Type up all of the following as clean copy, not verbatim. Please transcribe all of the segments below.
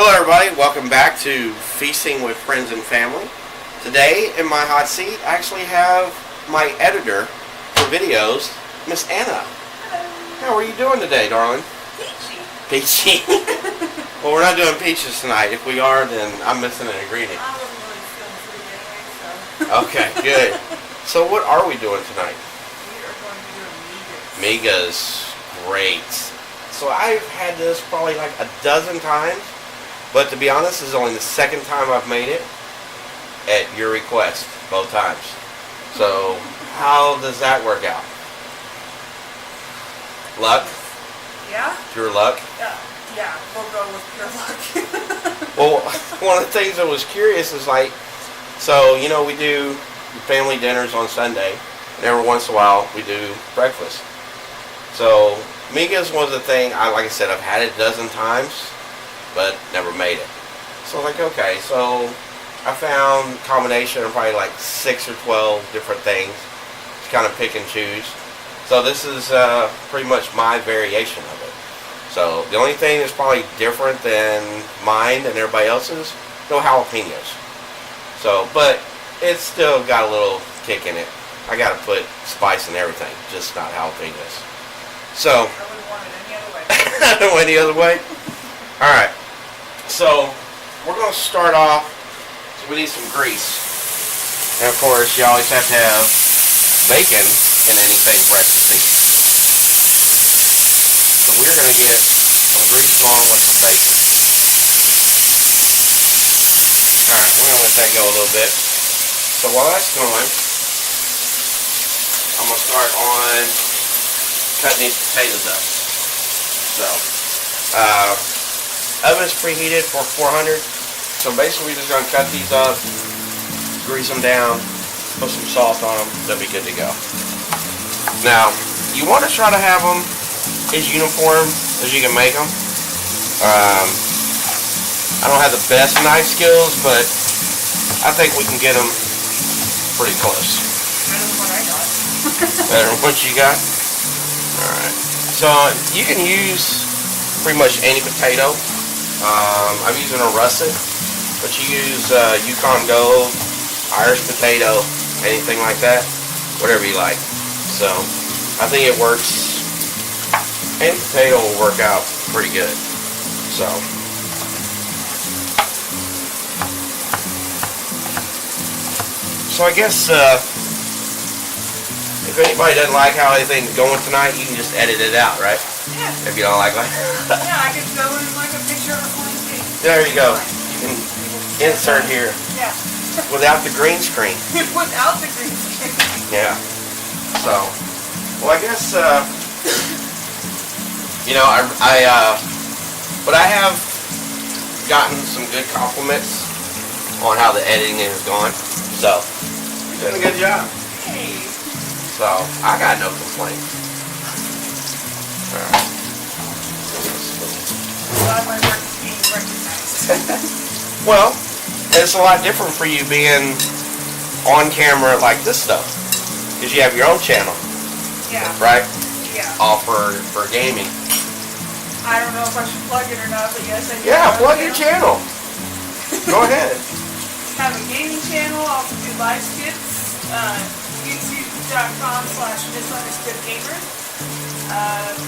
Hello everybody, welcome back to Feasting with Friends and Family. Today in my hot seat I actually have my editor for videos, Miss Anna. Hello. How are you doing today, darling? Peachy. Peachy? Well, we're not doing peaches tonight. If we are, then I'm missing an ingredient. I wasn't really feeling food anyway, so. Okay, good. So what are we doing tonight? We are going to do Migas. Migas. Great. So I've had this probably like a dozen times. But to be honest, this is only the second time I've made it at your request, both times. So, how does that work out? Luck? Yeah? Pure luck? Yeah, we'll go with pure luck. Well, one of the things that was curious is like, so, you know, we do family dinners on Sunday, and every once in a while we do breakfast. So, Migas was a thing, like I said, I've had it a dozen times, but never made it. So I was like, okay, so I found a combination of probably like 6 or 12 different things to kind of pick and choose. So this is pretty much my variation of it. So the only thing that's probably different than mine and everybody else's, no jalapenos. So, but it's still got a little kick in it. I got to put spice in everything, just not jalapenos. So, I wouldn't want it any other way. I don't want any other way. Alright, so we're going to start off, we need some grease. And of course, you always have to have bacon in anything breakfasty. So we're going to get some grease going with some bacon. Alright, we're going to let that go a little bit. So while that's going, I'm going to start on cutting these potatoes up. So, oven's preheated for 400. So basically we're just going to cut these up, grease them down, put some salt on them, they'll be good to go. Now, you want to try to have them as uniform as you can make them. I don't have the best knife skills, but I think we can get them pretty close. Better than what I got. Better than what you got? Alright. So you can use pretty much any potato. I'm using a russet, but you use Yukon Gold, Irish potato, anything like that, whatever you like. So I think it works. Any potato will work out pretty good. So I guess if anybody doesn't like how anything's going tonight, you can just edit it out, right? Yeah. If you don't like it. Yeah, I could go in like a picture of a flying pig. There you go. You can insert here. Yeah. Without the green screen. Without the green screen. Yeah. So, well, I guess, you know, but I have gotten some good compliments on how the editing is going. So, you're doing a good job. Hey. So, I got no complaints. Alright. Glad my work is being recognized. Well, it's a lot different for you being on camera like this stuff. Because you have your own channel. Yeah. Right? Yeah. All for gaming. I don't know if I should plug it or not, but yes, I do. Yeah, plug your channel. Go ahead. Have a gaming channel, also do live skits, youtube.com/misunderstoodgamer.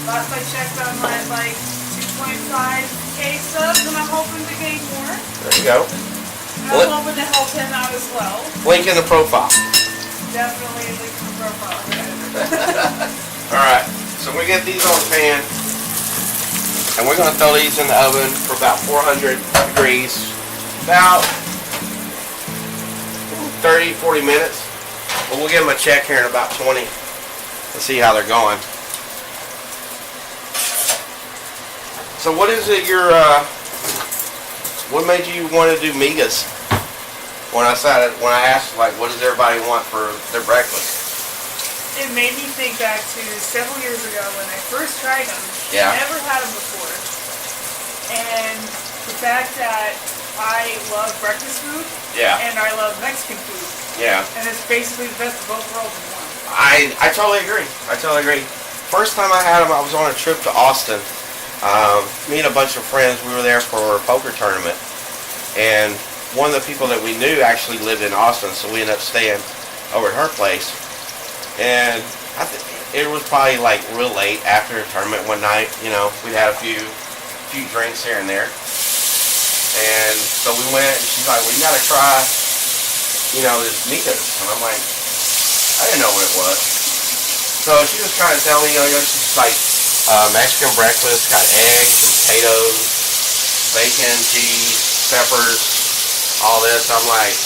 Last I checked, I'm at like 2.5k subs, and I'm hoping to gain more. There you go. And I'm hoping to help him out as well. Link in the profile. Definitely a link in the profile. Alright, so we get these on the pan, and we're going to throw these in the oven for about 400 degrees, about 30-40 minutes. But we'll give them a check here in about 20 and see how they're going. So what is it what made you want to do Migas? When I asked, like, what does everybody want for their breakfast? It made me think back to several years ago when I first tried them. Yeah. Never had them before. And the fact that I love breakfast food. Yeah. And I love Mexican food. Yeah. And it's basically the best of both worlds in one. I totally agree. First time I had them, I was on a trip to Austin, Me and a bunch of friends, we were there for a poker tournament, and one of the people that we knew actually lived in Austin, so we ended up staying over at her place. And I think it was probably like real late after the tournament one night. You know, we had a few drinks here and there, and so we went. And she's like, "Well, you got to try, you know, this Migas." And I'm like, I didn't know what it was. So she was trying to tell me, you know, she's like Mexican breakfast, got eggs, potatoes, bacon, cheese, peppers, all this. I'm like,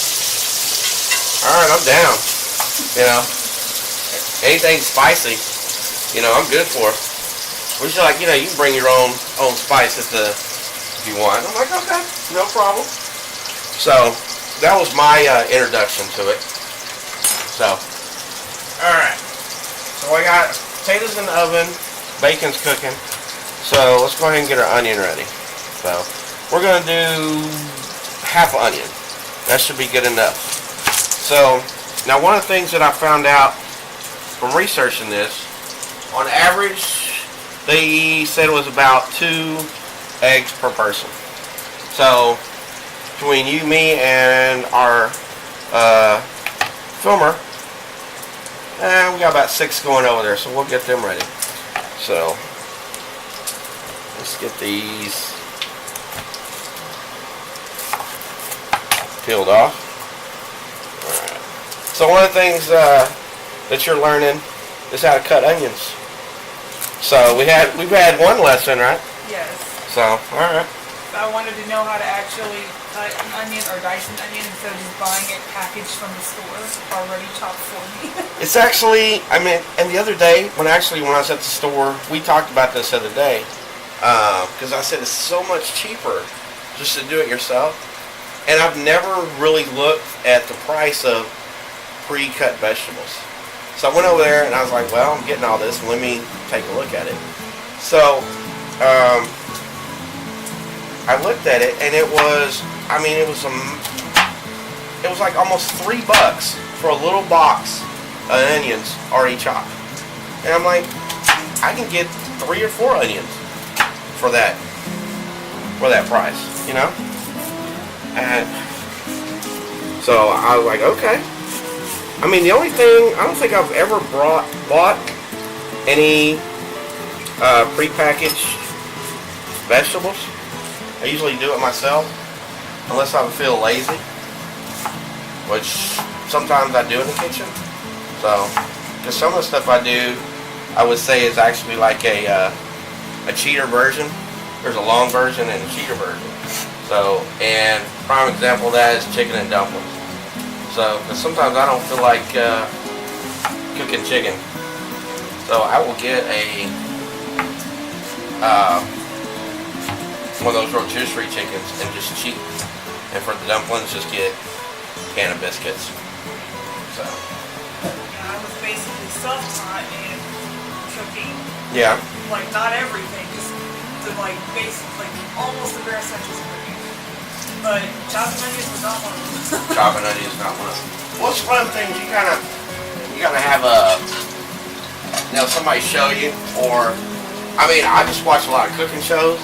all right, I'm down. You know, anything spicy, you know, I'm good for. Which is like, you know, you can bring your own spice if you want. I'm like, okay, no problem. So that was my introduction to it. So, all right. So I got potatoes in the oven, bacon's cooking. So let's go ahead and get our onion ready. So we're gonna do half an onion. That should be good enough. So now one of the things that I found out from researching this, on average, they said it was about 2 eggs per person. So between you, me, and our filmer, we got about 6 going over there, so we'll get them ready. So let's get these peeled off. Alright. So one of the things that you're learning is how to cut onions. So we've had one lesson, right? Yes. So, alright. I wanted to know how to actually cut an onion or dice an onion instead of just buying it packaged from the store, already chopped for me. It's actually, I mean, and the other day, when I was at the store, we talked about this the other day, because I said it's so much cheaper just to do it yourself. And I've never really looked at the price of pre-cut vegetables. So I went over there and I was like, well, I'm getting all this, let me take a look at it. So, I looked at it and it was, I mean, it was like almost $3 for a little box of onions already chopped. And I'm like, I can get 3 or 4 onions for that price, you know? And so I was like, okay. I mean, the only thing, I don't think I've ever bought any prepackaged vegetables. I usually do it myself, unless I feel lazy, which sometimes I do in the kitchen. So, because some of the stuff I do, I would say is actually like a cheater version. There's a long version and a cheater version. So, and prime example of that is chicken and dumplings. So, because sometimes I don't feel like cooking chicken. So I will get one of those rotisserie chickens and just cheat. And for the dumplings, just get a can of biscuits. So. Yeah, I was basically self-taught in cooking. Yeah. Like, not everything, just the, like, basic, like, almost the bare essentials of cooking. But chopping onions was not one of them. Chopping onions is not one of them. What's one of the things you gotta have somebody show you, or, I mean, I just watch a lot of cooking shows,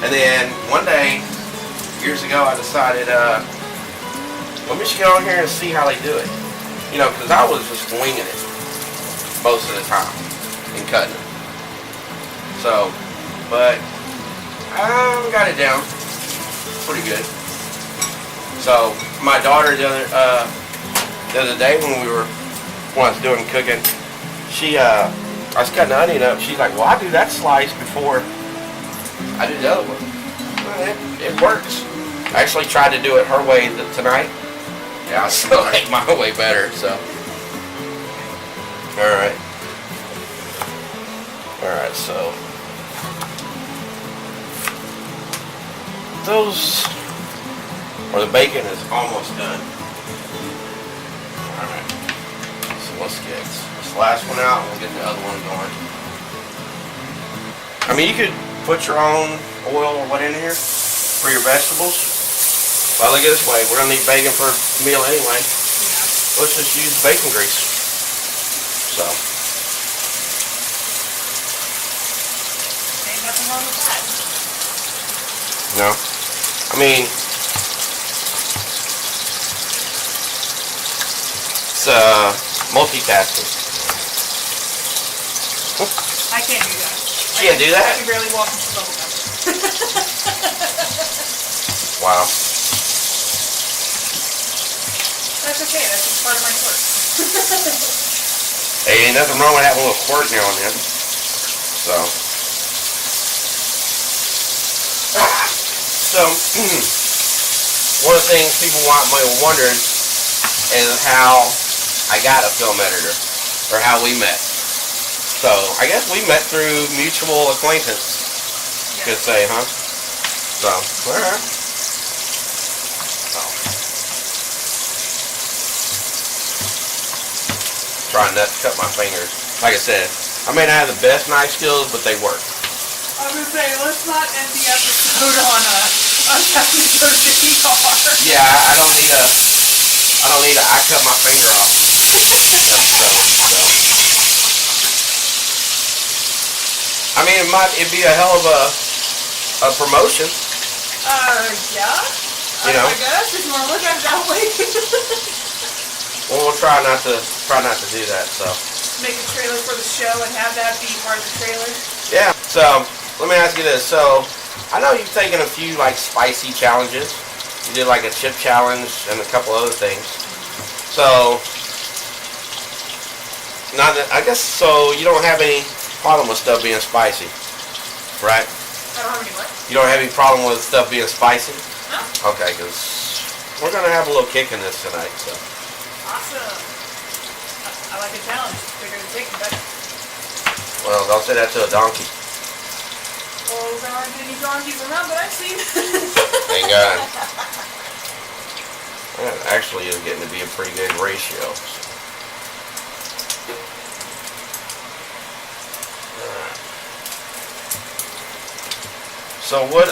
and then one day, years ago, I decided, let me just get on here and see how they do it. You know, because I was just winging it most of the time and cutting it. So, but I got it down pretty good. So, my daughter the other day when I was doing cooking, I was cutting the onion up. She's like, well, I do that slice before I do the other one. Well, it works. I actually tried to do it her way tonight. Yeah, I still like my way better, so. Alright. Alright, so. The bacon is almost done. Alright. So let's get this last one out and we'll get the other one going. I mean, you could put your own oil or what in here for your vegetables. Well, look at this way. We're going to need bacon for a meal anyway. Yeah. Let's just use bacon grease. So. Ain't nothing wrong with that. No? I mean, it's multitasking. I can't do that. You can't do that? I can barely walk into bubble gum. Wow. That's okay. That's just part of my quirk. Hey, ain't nothing wrong with having a little quirk now and then. So. One of the things people might have wondered is how I got a film editor, or how we met. So, I guess we met through mutual acquaintance, you could say, huh? So, alright. Trying not to cut my fingers. Like I said, I may not have the best knife skills, but they work. I was gonna say, let's not end the episode on us having to go to the ER. Yeah, I don't need a I cut my finger off episode. So. I mean, it'd be a hell of a promotion. Yeah. You know? I guess if you want to look at it that way. Well, we'll try not to do that. So. Make a trailer for the show and have that be part of the trailer. Yeah. So let me ask you this. So I know you've taken a few like spicy challenges. You did like a chip challenge and a couple other things. So I guess so. You don't have any problem with stuff being spicy, right? I don't have any what? You don't have any problem with stuff being spicy? No. Okay, because we're gonna have a little kick in this tonight. So. Awesome. I like a challenge. Bigger the kick, the better. Well, don't say that to a donkey. Well, there aren't any donkeys around that I've seen. Thank God. That actually is getting to be a pretty good ratio. So what,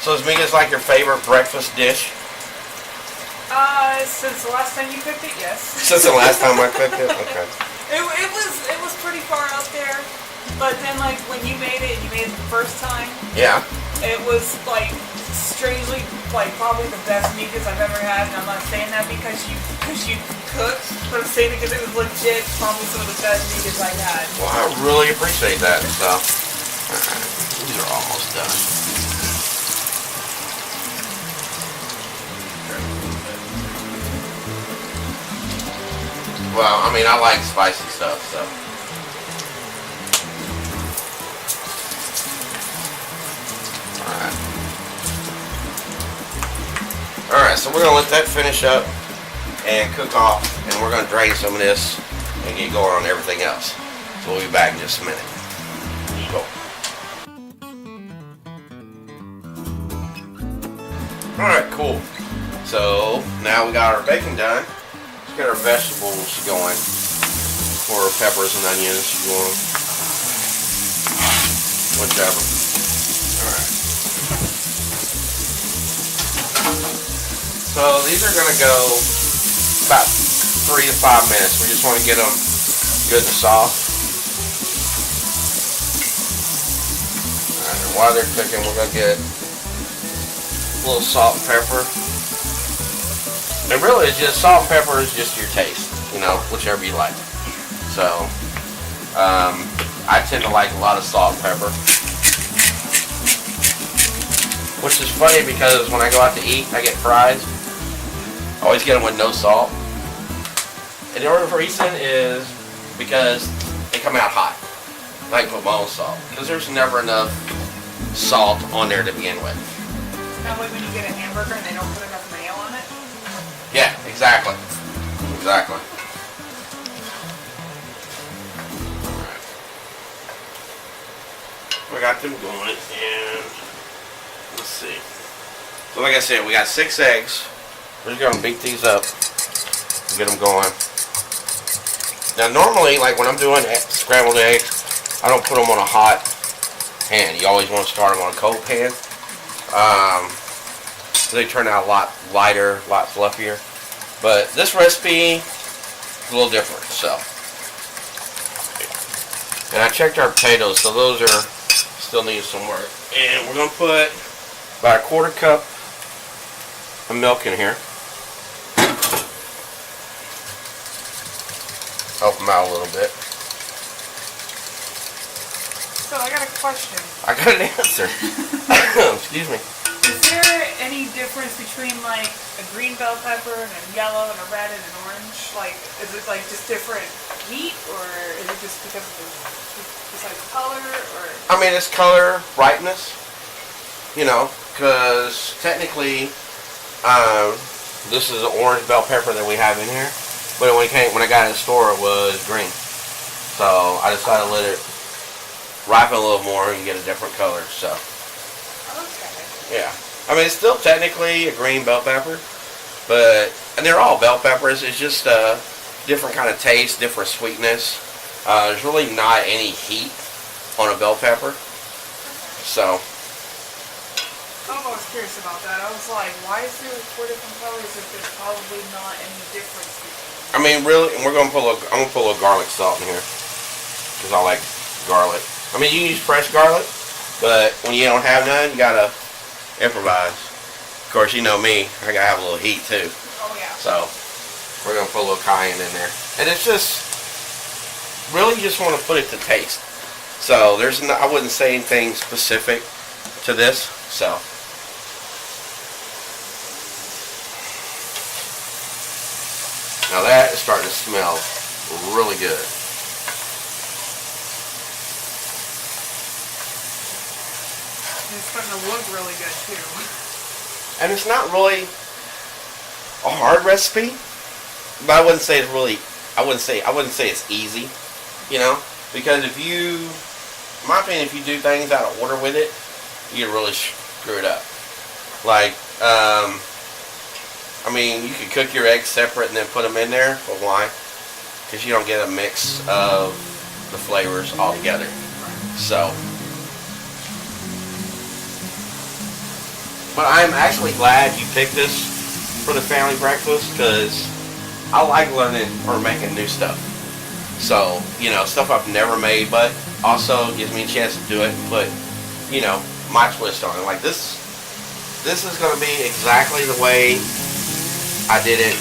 so is Migas like your favorite breakfast dish? Since the last time you cooked it, yes. Since the last time I cooked it? Okay. It was pretty far out there, but then like when you made it the first time, Yeah. it was like strangely like probably the best Migas I've ever had, and I'm not saying that because you cooked, but I'm saying it because it was legit probably some of the best Migas I've had. Well, I really appreciate that and stuff. Alright, these are almost done. Well, I mean, I like spicy stuff, so. Alright, so we're going to let that finish up and cook off, and we're going to drain some of this and get going on everything else. So we'll be back in just a minute. Go. Alright, cool. So now we got our bacon done. Let's get our vegetables going. Or peppers and onions, if you want. Whichever. Alright. So these are going to go about 3 to 5 minutes. We just want to get them good and soft. Alright, and while they're cooking, we're going to get a little salt and pepper. And really, it's just salt and pepper is just your taste, you know, whichever you like. So, I tend to like a lot of salt and pepper. Which is funny because when I go out to eat, I get fries. I always get them with no salt. And the only reason is because they come out hot. I can put my own salt. Because there's never enough salt on there to begin with. That way when you get a hamburger and they don't put enough mayo on it? Yeah, exactly. Exactly. Alright. We got them going and let's see. So like I said, we got 6 eggs. We're just going to beat these up and get them going. Now normally, like when I'm doing scrambled eggs, I don't put them on a hot pan. You always want to start them on a cold pan. They turn out a lot lighter, a lot fluffier. But this recipe is a little different, so. And I checked our potatoes, so those are still need some work. And we're going to put about a 1/4 cup of milk in here. Help them out a little bit. So I got a question. I got an answer. Excuse me. Is there any difference between like a green bell pepper and a yellow and a red and an orange? Like, is it like just different heat, or is it just because of besides color, or? I mean, it's color, brightness. You know, because technically, this is an orange bell pepper that we have in here. But when I got it in the store, it was green. So I decided to let it ripen a little more and get a different color. So. Okay. Yeah. I mean, it's still technically a green bell pepper, and they're all bell peppers. It's just a different kind of taste, different sweetness. There's really not any heat on a bell pepper. So. I'm always curious about that. I was like, why is there 4 different colors if there's probably not any difference between them? I mean, really, and I'm gonna put a little garlic salt in here because I like garlic. I mean, you can use fresh garlic, but when you don't have none, you gotta improvise. Of course, you know me, I gotta have a little heat too. Oh yeah. So we're gonna put a little cayenne in there, and it's just really you just want to put it to taste. So there's no, I wouldn't say anything specific to this. So. Now that is starting to smell really good. It's starting to look really good too. And it's not really a hard recipe, but I wouldn't say it's really. I wouldn't say it's easy, you know, because in my opinion, if you do things out of order with it, you can really screw it up. Like, I mean, you can cook your eggs separate and then put them in there, but why? Because you don't get a mix of the flavors all together. So, but I'm actually glad you picked this for the family breakfast because I like learning or making new stuff. So, you know, stuff I've never made, but also gives me a chance to do it and put, you know, my twist on it. Like this is going to be exactly the way I did it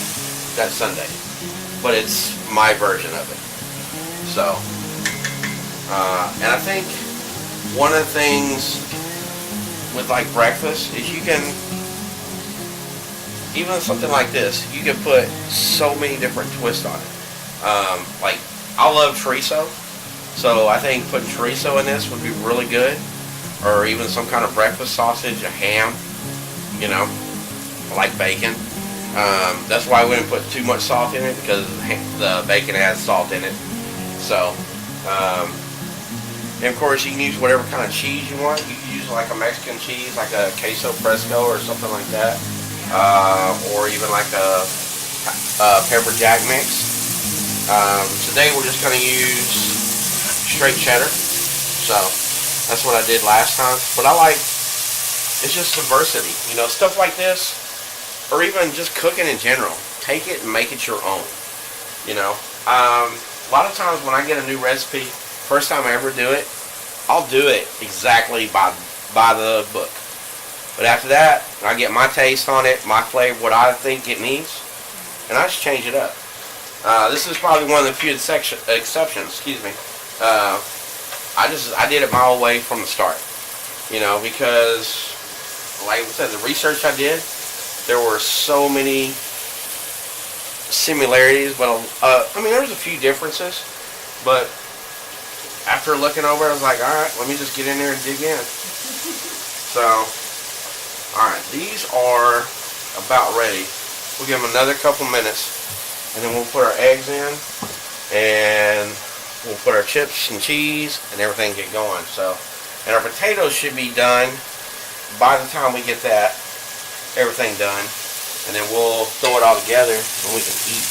that Sunday, but it's my version of it. So, and I think one of the things with like breakfast is you can, even something like this, you can put so many different twists on it. Like, I love chorizo, so I think putting chorizo in this would be really good, or even some kind of breakfast sausage, a ham, you know, I like bacon. That's why I wouldn't put too much salt in it, because the bacon has salt in it. So, and of course you can use whatever kind of cheese you want. You can use like a Mexican cheese, like a queso fresco or something like that, or even like a pepper jack mix. Today we're just going to use straight cheddar. So that's what I did last time. But I like, it's just diversity, you know, stuff like this. Or even just cooking in general. Take it and make it your own. You know, a lot of times when I get a new recipe, first time I ever do it, I'll do it exactly by the book. But after that, I get my taste on it, my flavor, what I think it needs, and I just change it up. This is probably one of the few exceptions. Excuse me. I did it my own way from the start. You know, because like I said, the research I did. There were so many similarities, but I mean, there was a few differences. But after looking over it, I was like, all right, let me just get in there and dig in. So, all right, these are about ready. We'll give them another couple minutes, and then we'll put our eggs in, and we'll put our chips and cheese, and everything get going. So, and our potatoes should be done by the time we get that. Everything done, and then we'll throw it all together and we can eat.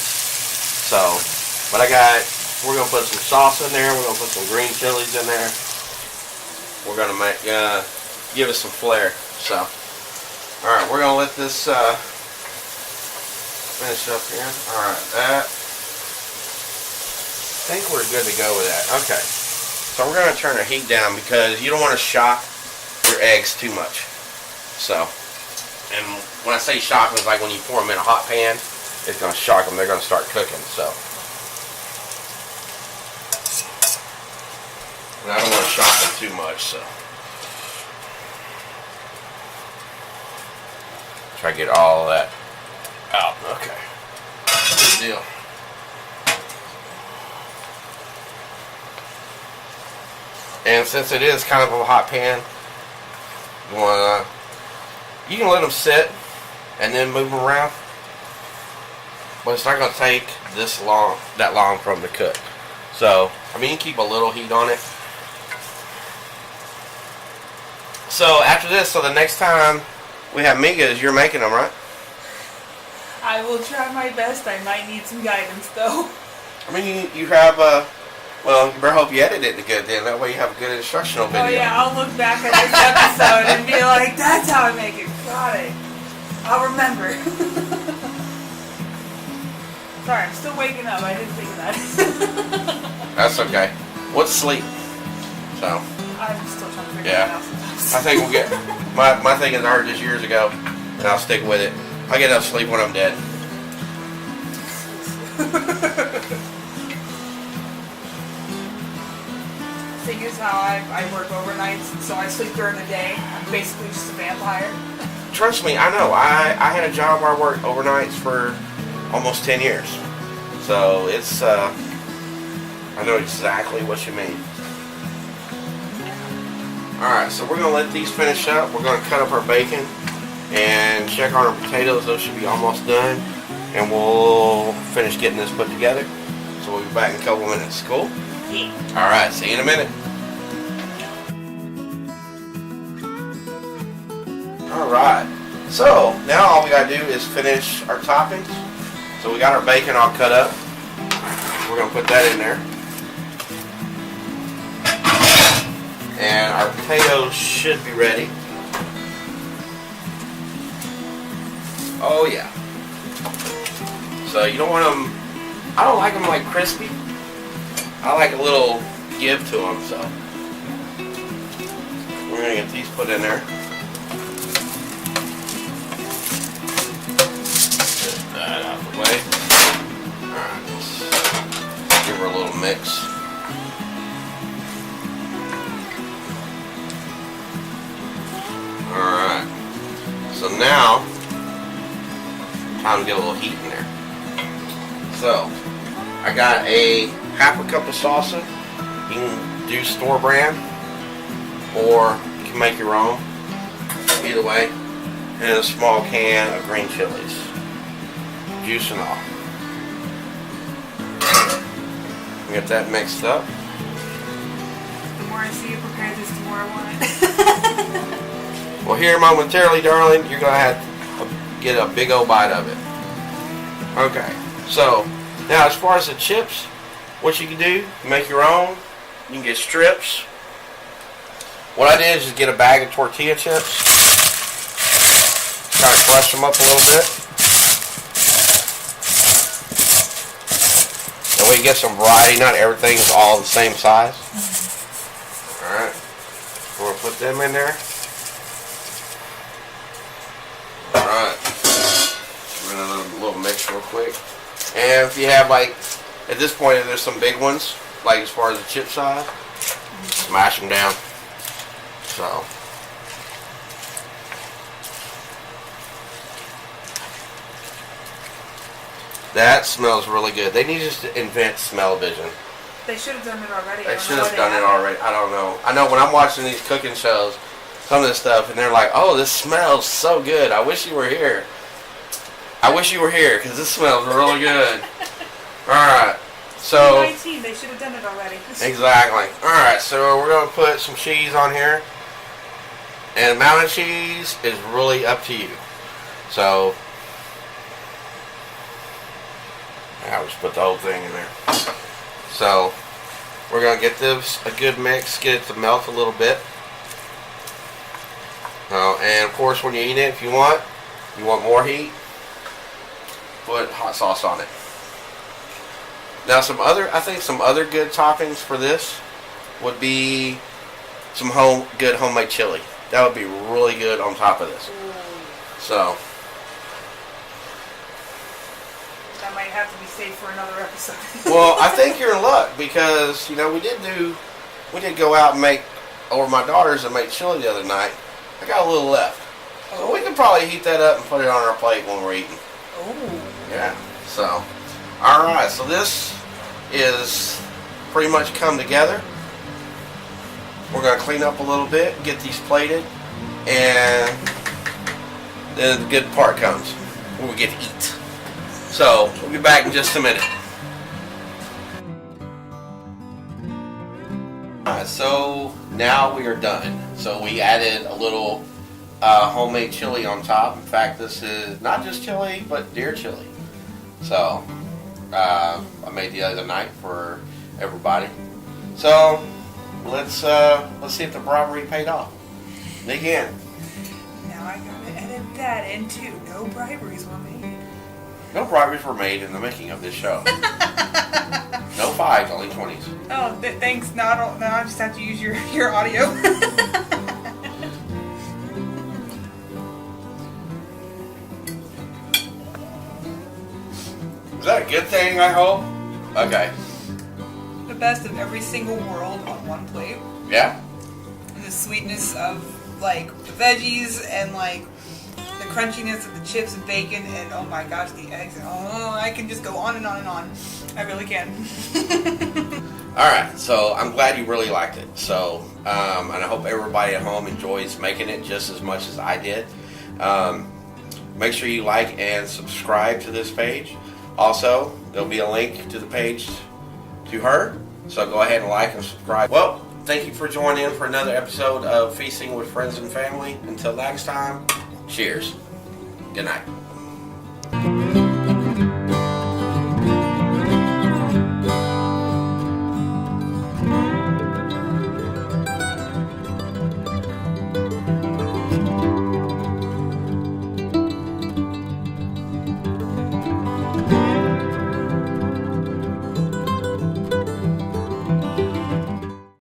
So, but we're gonna put some sauce in there. We're gonna put some green chilies in there. We're gonna give it some flair. So, all right, we're gonna let this finish up here. All right, I think we're good to go with that. Okay, so we're gonna turn the heat down because you don't want to shock your eggs too much. So, and when I say shock, it's like when you pour them in a hot pan, it's going to shock them. They're going to start cooking. So, and I don't want to shock them too much. So, try to get all of that out. Okay, good deal. And since it is kind of a hot pan, you can let them sit and then move them around, but it's not going to take that long for them to cook. So, I mean, you can keep a little heat on it. So after this, so the next time we have migas, you're making them, right? I will try my best. I might need some guidance, though. I mean, you have well, you better hope you edited it good then. That way you have a good instructional video. Oh yeah, I'll look back at this episode and be like, that's how I make it. Got it. I'll remember. Sorry, I'm still waking up. I didn't think of that. That's okay. What's sleep? So. I'm still trying to figure it out sometimes. I think we'll get, my thing is I heard this years ago, and I'll stick with it. I get enough sleep when I'm dead. Thing is how I work overnights, so I sleep during the day. I'm basically just a vampire. Trust me, I know. I had a job where I worked overnights for almost 10 years. So it's, I know exactly what you mean. Alright, so we're going to let these finish up. We're going to cut up our bacon and check on our potatoes. Those should be almost done. And we'll finish getting this put together. So we'll be back in a couple minutes. Cool? Yeah. Alright, see you in a minute. Alright, so now all we gotta do is finish our toppings. So we got our bacon all cut up. We're gonna put that in there. And our potatoes should be ready. Oh yeah. So you don't want them, I don't like them like crispy. I like a little give to them, so we're gonna get these put in there. Get that out of the way. Alright, let's give her a little mix. Alright, so now, time to get a little heat in there. So, I got a half a cup of salsa. You can do store brand, or you can make your own. Either way, and a small can of green chilies, juice and all. Get that mixed up. The more I see you prepare this, the more I want it. Well, here momentarily, darling, you're gonna have to get a big old bite of it. Okay, so now as far as the chips, what you can do, you make your own. You can get strips. What I did is just get a bag of tortilla chips. Kind of crush them up a little bit. That way you get some variety. Not everything is all the same size. Alright. We're going to put them in there. Alright. Run a little mix real quick. And if you have, like, at this point, if there's some big ones, like as far as the chip size, smash them down. So. That smells really good. They need to invent smell-o-vision. They should have done it already. They should have done it already. I don't know. I know when I'm watching these cooking shows, some of this stuff, and they're like, oh, this smells so good. I wish you were here. I wish you were here, because this smells really good. Alright. So, 19, they should have done it already. Exactly. Alright, so we're going to put some cheese on here. And the amount of cheese is really up to you. So, I'll just put the whole thing in there. So, we're going to get this a good mix, get it to melt a little bit. And of course, when you eat it, if you want more heat, put hot sauce on it. Now I think some other good toppings for this would be some good homemade chili. That would be really good on top of this. So that might have to be saved for another episode. well, I think you're in luck because we did go out and make over my daughters and make chili the other night. I got a little left, so we can probably heat that up and put it on our plate when we're eating. Oh. Yeah. So, all right. So this is pretty much come together. We're gonna clean up a little bit, get these plated, and then the good part comes when we get to eat. So we'll be back in just a minute. Alright, so now we are done. So we added a little homemade chili on top. In fact, this is not just chili, but deer chili. So I made the other night for everybody. So let's see if the bribery paid off. Again. Now I gotta edit that in too. No briberies were made. No briberies were made in the making of this show. No 5s, only 20s. Oh, thanks. Now I just have to use your audio. Is that a good thing, I hope? Okay. The best of every single world on one plate. Yeah? And the sweetness of, like, the veggies and, like, the crunchiness of the chips and bacon and, oh my gosh, the eggs. Oh, I can just go on and on and on. I really can. Alright, so I'm glad you really liked it. So, and I hope everybody at home enjoys making it just as much as I did. Make sure you like and subscribe to this page. Also, there'll be a link to the page to her. So go ahead and like and subscribe. Well, thank you for joining in for another episode of Feasting with Friends and Family. Until next time, cheers. Good night.